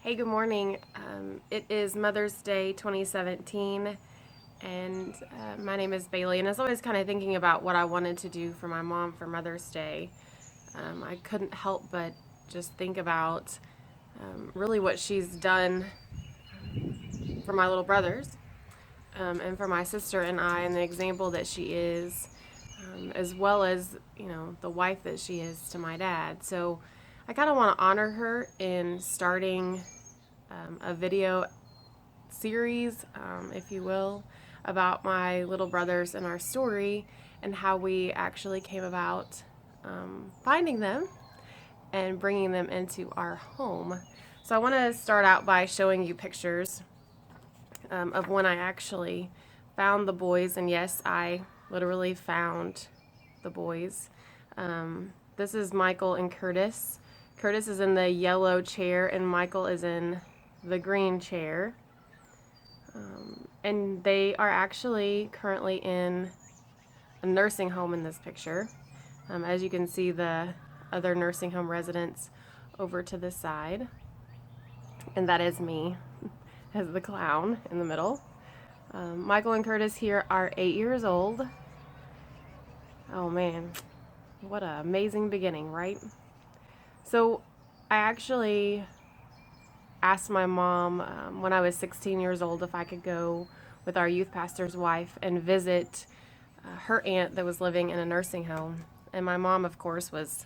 Hey, good morning. It is Mother's Day 2017, and my name is Bailey. And as I was kind of thinking about what I wanted to do for my mom for Mother's Day, I couldn't help but just think about really what she's done for my little brothers and for my sister and I, and the example that she is, as well as, the wife that she is to my dad. So I kind of want to honor her in starting a video series, if you will, about my little brothers and our story and how we actually came about finding them and bringing them into our home. So I want to start out by showing you pictures of when I actually found the boys, and yes, I literally found the boys. This is Michael and Curtis. Curtis is in the yellow chair and Michael is in the green chair. And they are actually currently in a nursing home in this picture. As you can see, the other nursing home residents over to the side. And that is me as the clown in the middle. Michael and Curtis here are 8 years old. Oh man, what an amazing beginning, right? So I actually asked my mom when I was 16 years old if I could go with our youth pastor's wife and visit her aunt that was living in a nursing home. And my mom, of course, was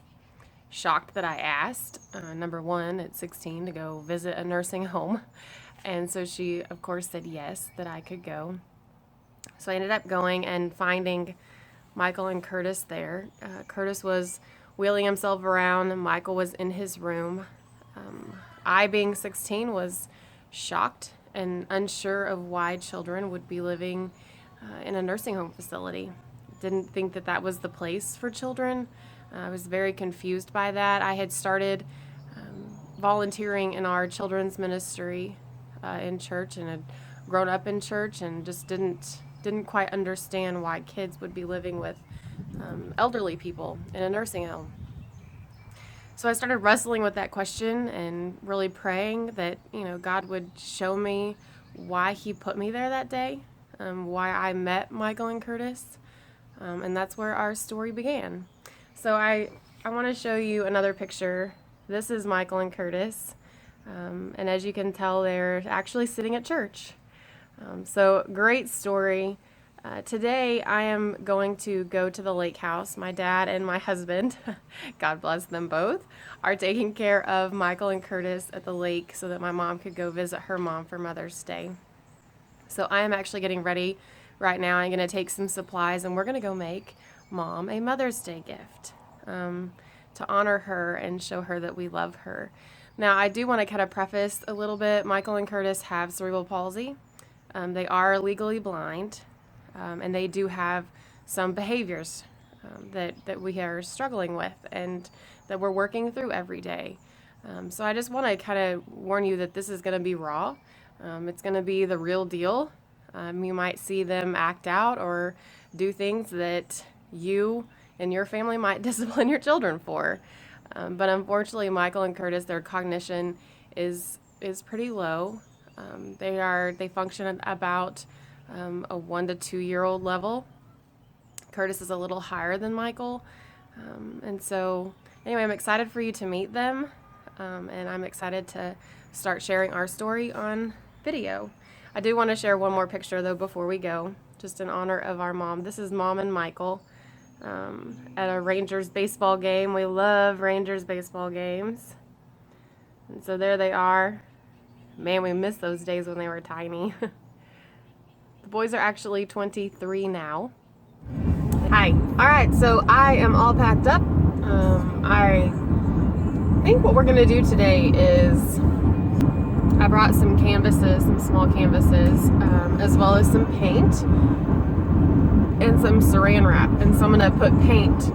shocked that I asked, number one, at 16, to go visit a nursing home. And so she, of course, said yes, that I could go. So I ended up going and finding Michael and Curtis there. Curtis was wheeling himself around. Michael was in his room. I, being 16, was shocked and unsure of why children would be living in a nursing home facility. Didn't think that that was the place for children. I was very confused by that. I had started volunteering in our children's ministry in church and had grown up in church and just didn't quite understand why kids would be living with elderly people in a nursing home. So I started wrestling with that question and really praying that, God would show me why he put me there that day, why I met Michael and Curtis, and that's where our story began. So I want to show you another picture. This is Michael and Curtis, and as you can tell, they're actually sitting at church. So great story. Today I am going to go to the lake house. My dad and my husband, God bless them both, are taking care of Michael and Curtis at the lake so that my mom could go visit her mom for Mother's Day. So I am actually getting ready right now. I'm going to take some supplies and we're going to go make Mom a Mother's Day gift to honor her and show her that we love her. Now I do want to kind of preface a little bit. Michael and Curtis have cerebral palsy. They are legally blind. And they do have some behaviors that we are struggling with and that we're working through every day. So I just want to kind of warn you that this is going to be raw. It's going to be the real deal. You might see them act out or do things that you and your family might discipline your children for. But unfortunately, Michael and Curtis, their cognition is pretty low. They function at about a 1 to 2 year old level. Curtis is a little higher than Michael. And so anyway, I'm excited for you to meet them. And I'm excited to start sharing our story on video. I do want to share one more picture though before we go, just in honor of our mom. This is Mom and Michael at a Rangers baseball game. We love Rangers baseball games. And so there they are. Man, we miss those days when they were tiny. The boys are actually 23 now. Hi. All right, so I am all packed up. I think what we're going to do today is I brought some canvases, some small canvases, as well as some paint and some saran wrap. And so I'm going to put paint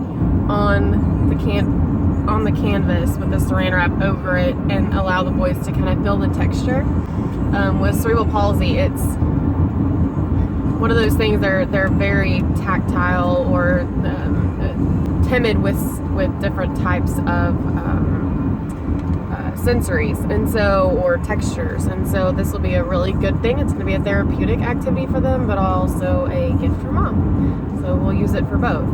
on the canvas with the saran wrap over it and allow the boys to kind of feel the texture. With cerebral palsy, it's one of those things. They're very tactile or timid with different types of sensories, and so, or textures, and so this will be a really good thing. It's going to be a therapeutic activity for them, but also a gift for mom. So we'll use it for both.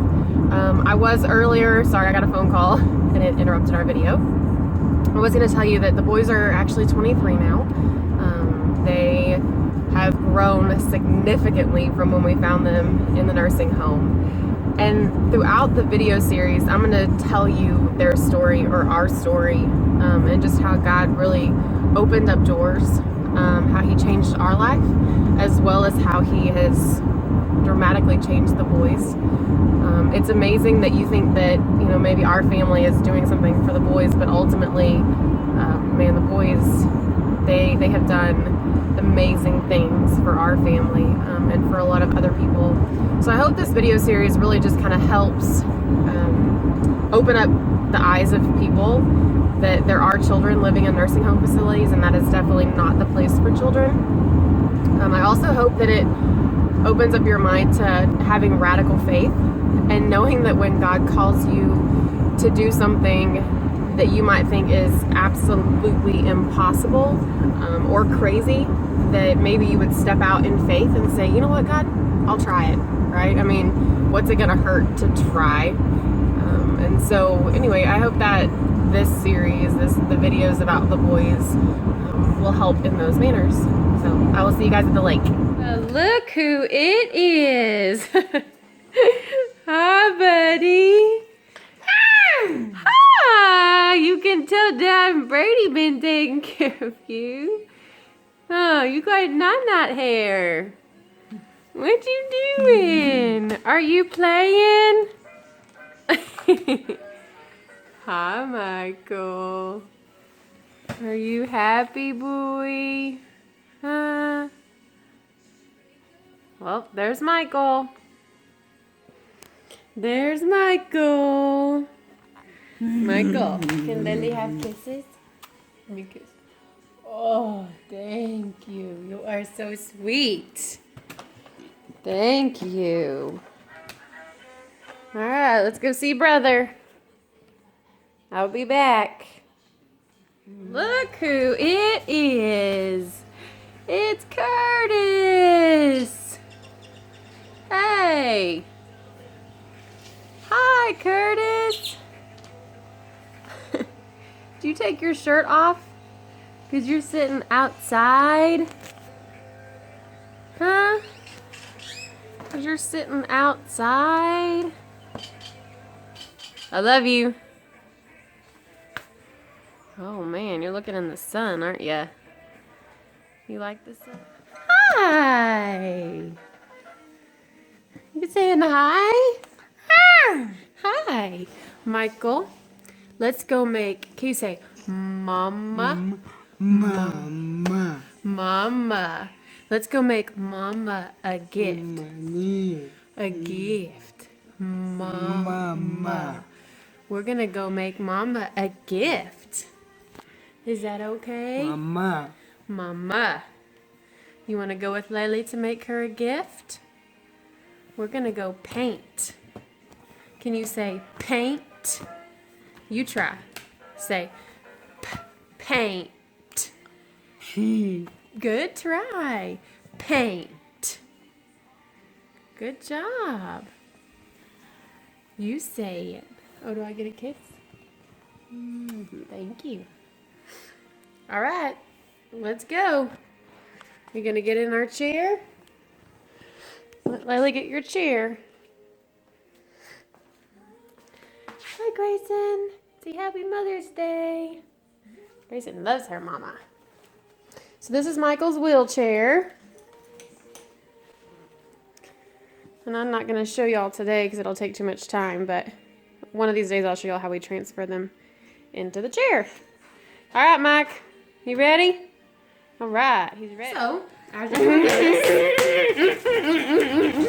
I was earlier, sorry, I got a phone call and it interrupted our video. I was going to tell you that the boys are actually 23 now. They have grown significantly from when we found them in the nursing home. And throughout the video series, I'm going to tell you their story, or our story, and just how God really opened up doors, how He changed our life, as well as how He has dramatically changed the boys. It's amazing that you think that, you know, maybe our family is doing something for the boys, but ultimately, man, the boys, they have done amazing things for our family, and for a lot of other people. So I hope this video series really just kind of helps open up the eyes of people that there are children living in nursing home facilities, and that is definitely not the place for children. I also hope that it opens up your mind to having radical faith and knowing that when God calls you to do something that you might think is absolutely impossible, or crazy, that maybe you would step out in faith and say, you know what, God, I'll try it, right? I mean, what's it gonna hurt to try? And so anyway, I hope that this series, the videos about the boys, will help in those manners. So I will see you guys at the lake. Look who it is. Hi, buddy. Hi. You can tell Dad and Brady been taking care of you. Oh, you got knot hair. What you doing? Are you playing? Hi, Michael. Are you happy, boy? Huh? Well, there's Michael. There's Michael. Michael, can Lily have kisses? Let me kiss. Oh, thank you. You are so sweet. Thank you. All right, let's go see brother. I'll be back. Look who it is. It's Curtis. Hey. Hi, Curtis. Do you take your shirt off? Because you're sitting outside? Huh? Because you're sitting outside? I love you. Oh man, you're looking in the sun, aren't you? You like the sun? Hi! You saying hi? Hi! Michael, let's go make, can you say Mama? Mama. Mama. Let's go make Mama a gift. A gift. Mama. We're gonna go make Mama a gift. Is that okay? Mama. Mama. You wanna go with Lily to make her a gift? We're gonna go paint. Can you say paint? You try. Say paint. Good try. Paint. Good job. You say it. Oh, do I get a kiss? Thank you. All right, let's go. You're gonna get in our chair? Let Lily get your chair. Hi, Grayson. Say Happy Mother's Day. Grayson loves her mama. So this is Michael's wheelchair. And I'm not going to show y'all today because it'll take too much time, but one of these days I'll show y'all how we transfer them into the chair. All right, Mike, you ready? All right, he's ready. So, as you notice,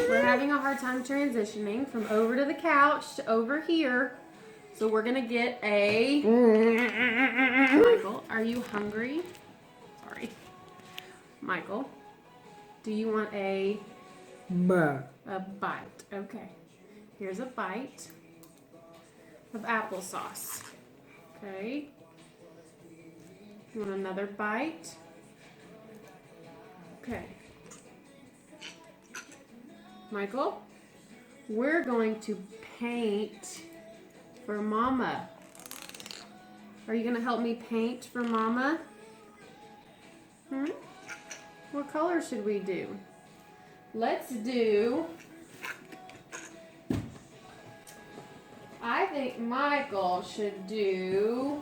we're having a hard time transitioning from over to the couch to over here. So we're going to get a... Michael, are you hungry? Sorry. Michael, do you want a bite? Okay. Here's a bite of applesauce. Okay. You want another bite? Okay. Michael, we're going to paint for Mama. Are you going to help me paint for Mama? What color should we do? Let's do... I think Michael should do...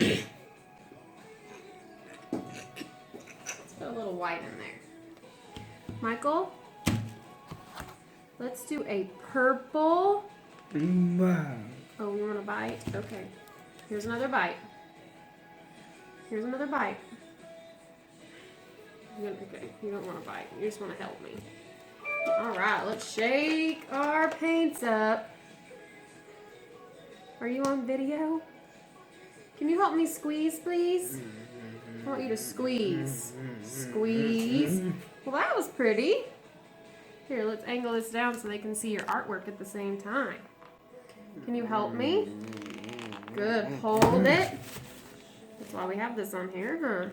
Let's put a little white in there. Michael, let's do a purple. Oh, you want a bite? Okay. Here's another bite. Here's another bite. Okay, you don't want to bite. You just want to help me. All right, let's shake our paints up. Are you on video? Can you help me squeeze, please? I want you to squeeze. Squeeze. Well, that was pretty. Here, let's angle this down so they can see your artwork at the same time. Can you help me? Good. Hold it. That's why we have this on here, huh?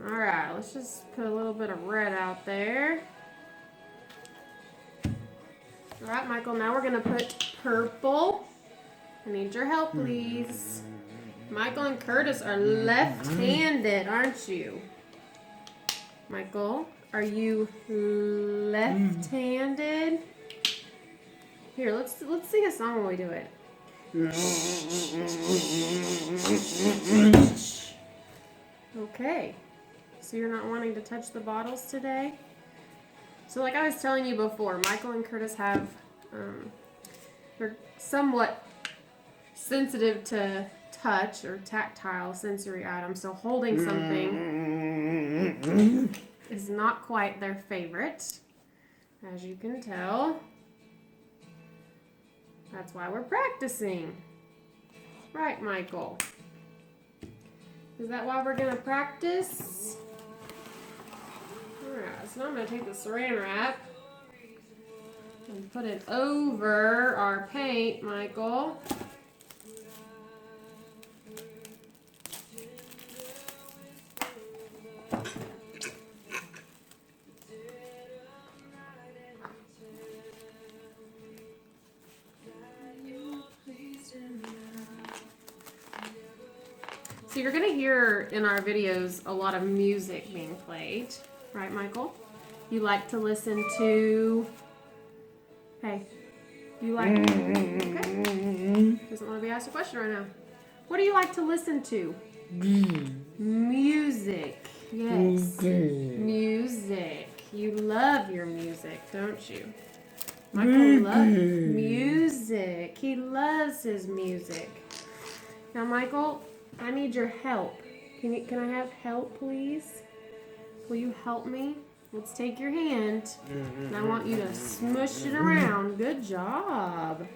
All right, let's just put a little bit of red out there. All right, Michael, now we're going to put purple. I need your help, please. Michael and Curtis are left-handed, aren't you? Michael, are you left-handed? Here, let's sing a song while we do it. Okay. So you're not wanting to touch the bottles today? So like I was telling you before, Michael and Curtis have, they're somewhat sensitive to touch or tactile sensory items. So holding something is not quite their favorite, as you can tell. That's why we're practicing. Right, Michael? Is that why we're gonna practice? Alright, so now I'm gonna take the saran wrap and put it over our paint, Michael. So you're going to hear in our videos a lot of music being played, right, Michael? You like to listen to... Hey, you like... Okay. Doesn't want to be asked a question right now. What do you like to listen to? Music. Yes. Music. You love your music, don't you? Michael loves music. He loves his music. Now, Michael... I need your help. Can I have help, please? Will you help me? Let's take your hand. And I want you to smush it around. Good job.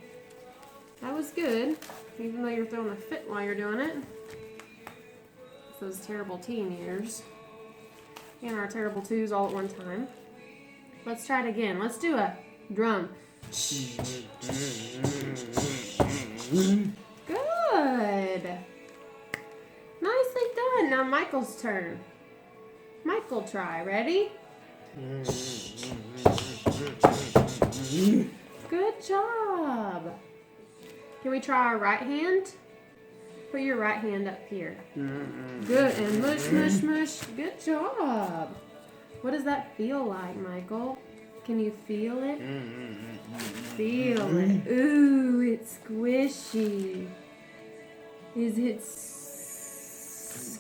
That was good. Even though you're throwing a fit while you're doing it. It's those terrible teen years. And our terrible twos all at one time. Let's try it again. Let's do a drum. Good. Nicely done. Now Michael's turn. Michael, try. Ready? Good job. Can we try our right hand? Put your right hand up here. Good. And mush, mush, mush. Good job. What does that feel like, Michael? Can you feel it? Feel it. Ooh, it's squishy. Is it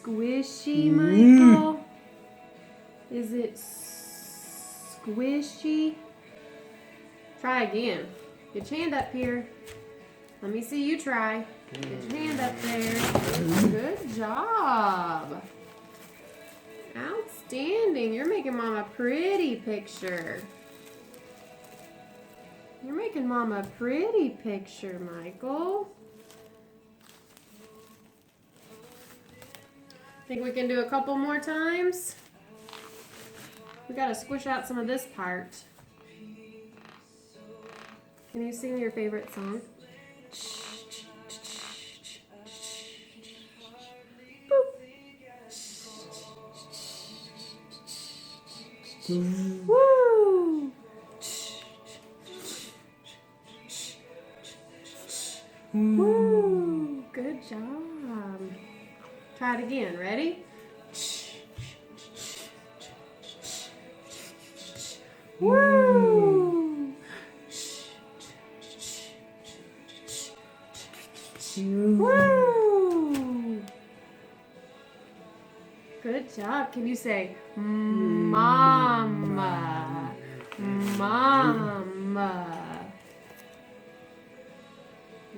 squishy, Michael? Is it squishy? Try again. Get your hand up here. Let me see you try. Get your hand up there. Good job. Outstanding. You're making Mom a pretty picture. You're making Mom a pretty picture, Michael. Think we can do a couple more times? We gotta squish out some of this part. Can you sing your favorite song? Woo! Woo! Good job. Try it again. Ready? Woo! Woo! Good job. Can you say mama? Mama.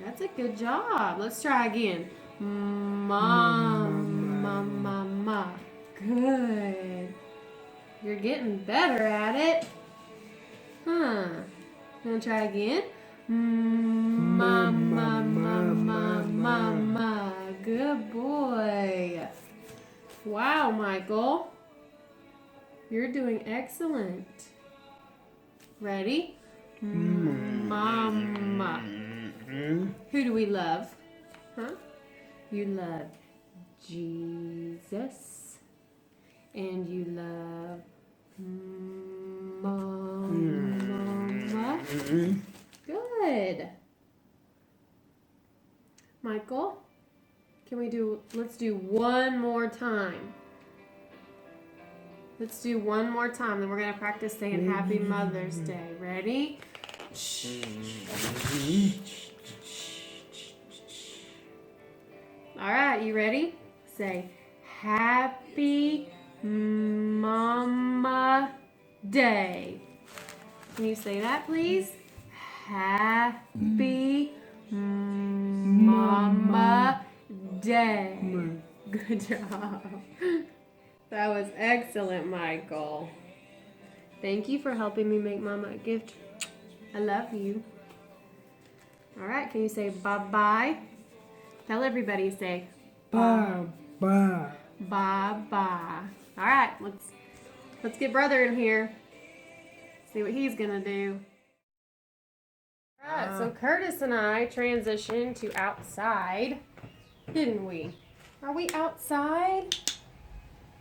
That's a good job. Let's try again. Mama, mama. Good. You're getting better at it. Huh. You want to try again? Mama, mama, mama. Good boy. Wow, Michael. You're doing excellent. Ready? Mama. Who do we love? Huh? You love Jesus. And you love Mama. Good. Michael, let's do one more time. Let's do one more time. Then we're going to practice saying Happy Mother's Day. Ready? All right, you ready? Say Happy Mama Day. Can you say that, please? Happy Mama Day. Good job. That was excellent, Michael. Thank you for helping me make Mama a gift. I love you. All right, can you say bye-bye? Tell everybody, say Bye. Bye. bye-bye. All right, let's get brother in here. See what he's gonna do. All right, so Curtis and I transitioned to outside, didn't we? Are we outside?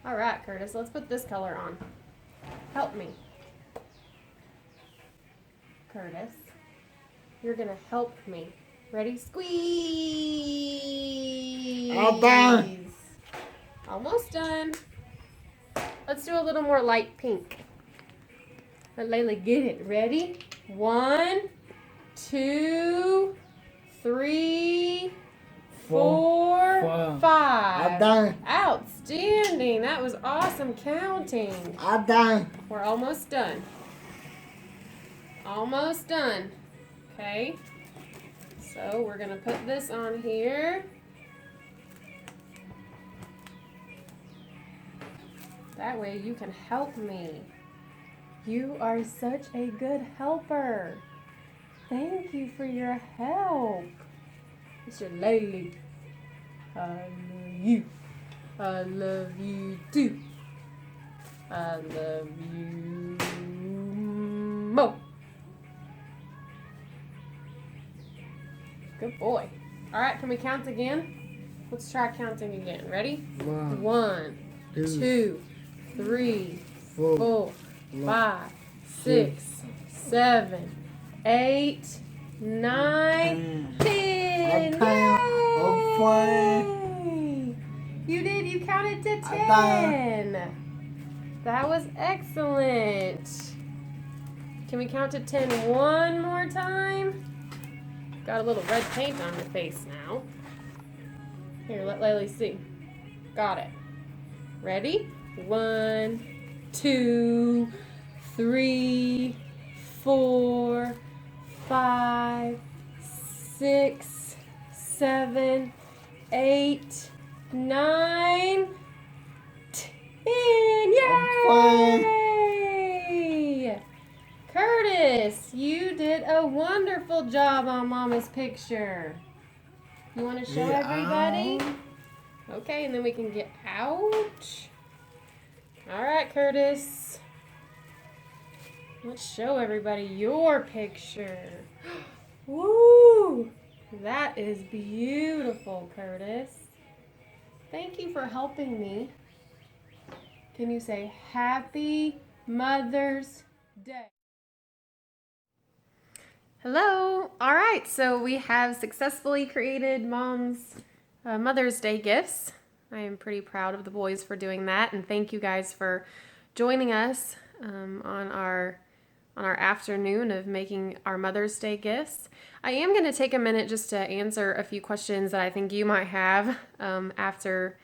All right, Curtis, let's put this color on. Help me. Curtis, you're gonna help me. Ready? Squeeze. All done. Almost done. Let's do a little more light pink. Let Layla get it. Ready? 1, 2, 3, 4, 5. I'm done. Outstanding. That was awesome counting. I'm done. We're almost done. Almost done. Okay. So we're going to put this on here. That way you can help me. You are such a good helper. Thank you for your help. Mr. Laylee. I love you. I love you too. I love you more. Good boy. All right, can we count again? Let's try counting again. Ready? 1, 2, 3, 4, 5, 6, 7, 8, 9, 10. Yay! You did. You counted to 10. That was excellent. Can we count to 10 one more time? Got a little red paint on your face now. Here, let Laylee see. Got it. Ready? 1, 2, 3, 4, 5, 6, 7, 8, 9, 10. Yay! Curtis, you did a wonderful job on Mama's picture. You want to show everybody? Okay, and then we can get out. All right, Curtis. Let's show everybody your picture. Woo! That is beautiful, Curtis. Thank you for helping me. Can you say Happy Mother's Day. Hello. All right, so we have successfully created Mom's Mother's Day gifts. I am pretty proud of the boys for doing that, and thank you guys for joining us on our afternoon of making our Mother's Day gifts. I am going to take a minute just to answer a few questions that I think you might have after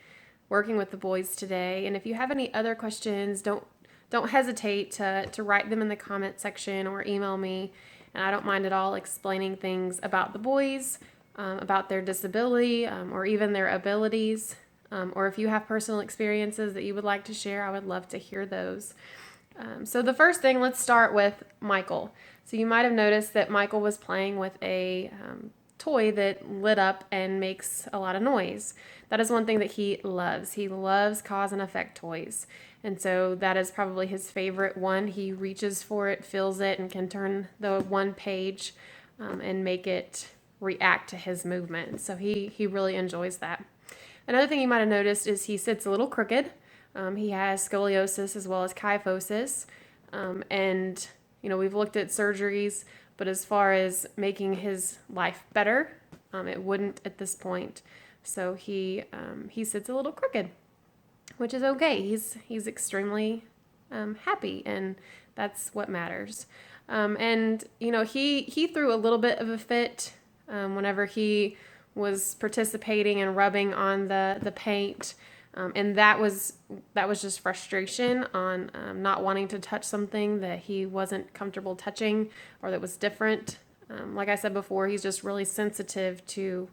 working with the boys today. And if you have any other questions, don't hesitate to write them in the comment section or email me. And I don't mind at all explaining things about the boys, about their disability, or even their abilities. Or if you have personal experiences that you would like to share, I would love to hear those. So the first thing, let's start with Michael. So you might have noticed that Michael was playing with a toy that lit up and makes a lot of noise. That is one thing that he loves. He loves cause and effect toys. And so that is probably his favorite one. He reaches for it, feels it, and can turn the one page and make it react to his movement. So he really enjoys that. Another thing you might have noticed is he sits a little crooked. He has scoliosis as well as kyphosis. And, we've looked at surgeries, but as far as making his life better, it wouldn't at this point. So he sits a little crooked, which is okay. He's extremely happy, and that's what matters. He threw a little bit of a fit whenever he was participating and rubbing on the paint. And that was just frustration on not wanting to touch something that he wasn't comfortable touching or that was different. Like I said before, he's just really sensitive to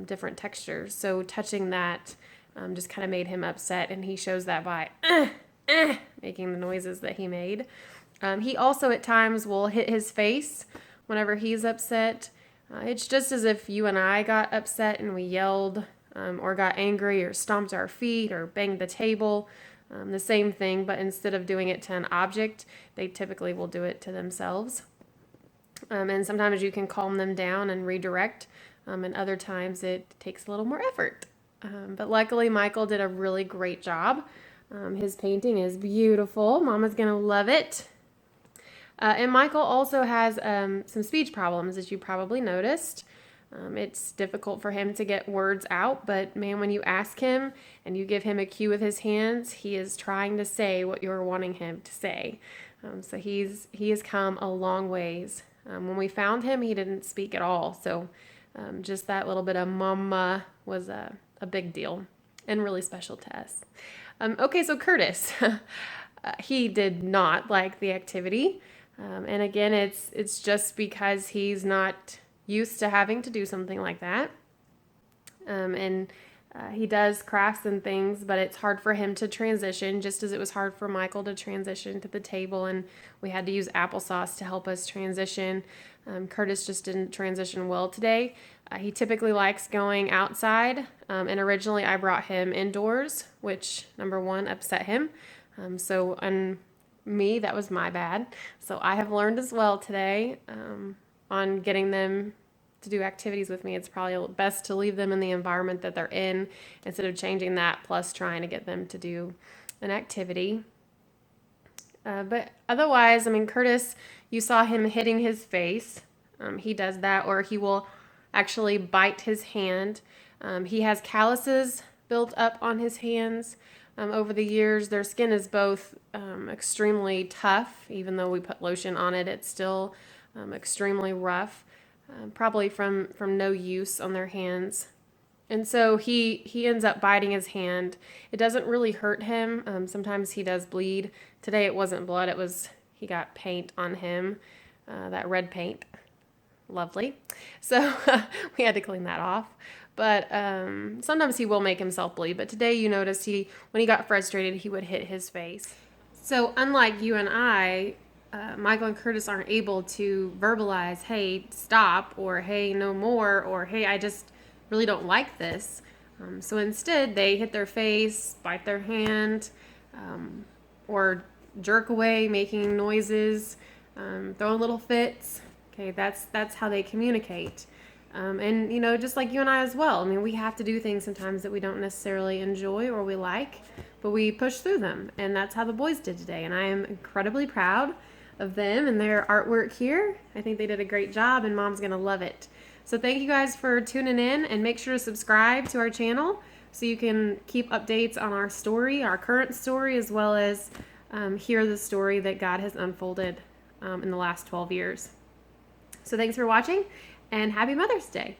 different textures. So touching that just kind of made him upset, and he shows that by making the noises that he made. He also at times will hit his face whenever he's upset. It's just as if you and I got upset and we yelled or got angry or stomped our feet or banged the table. The same thing, but instead of doing it to an object, they typically will do it to themselves. And sometimes you can calm them down and redirect, and other times it takes a little more effort. But luckily, Michael did a really great job. His painting is beautiful. Mama's going to love it. And Michael also has some speech problems, as you probably noticed. It's difficult for him to get words out, but man, when you ask him and you give him a cue with his hands, he is trying to say what you're wanting him to say. So he has come a long ways. When we found him, he didn't speak at all. So just that little bit of mama was a big deal and really special to us. Okay, so Curtis, he did not like the activity. And again, it's just because he's not used to having to do something like that. He does crafts and things, but it's hard for him to transition, just as it was hard for Michael to transition to the table, and we had to use applesauce to help us transition. Curtis just didn't transition well today. He typically likes going outside, and originally I brought him indoors, which, number one, upset him. On me, that was my bad. So I have learned as well today on getting them to do activities with me. It's probably best to leave them in the environment that they're in instead of changing that plus trying to get them to do an activity. But otherwise, Curtis, you saw him hitting his face. He does that, or he will actually bite his hand. He has calluses built up on his hands. Over the years, their skin is both extremely tough. Even though we put lotion on it, it's still extremely rough, probably from no use on their hands. And so he ends up biting his hand. It doesn't really hurt him. Sometimes he does bleed. Today it wasn't blood. He got paint on him, that red paint. Lovely. So we had to clean that off. But sometimes he will make himself bleed. But today you noticed when he got frustrated, he would hit his face. So unlike you and I, Michael and Curtis aren't able to verbalize, hey, stop, or hey, no more, or hey, I just really don't like this. So instead, they hit their face, bite their hand, or jerk away, making noises, throwing little fits. Okay, that's how they communicate. And, you know, just like you and I as well. I mean, we have to do things sometimes that we don't necessarily enjoy or we like, but we push through them. And that's how the boys did today. And I am incredibly proud of them and their artwork here. I think they did a great job, and Mom's going to love it. So thank you guys for tuning in, and make sure to subscribe to our channel so you can keep updates on our story, our current story, as well as hear the story that God has unfolded in the last 12 years. So thanks for watching, and happy Mother's Day.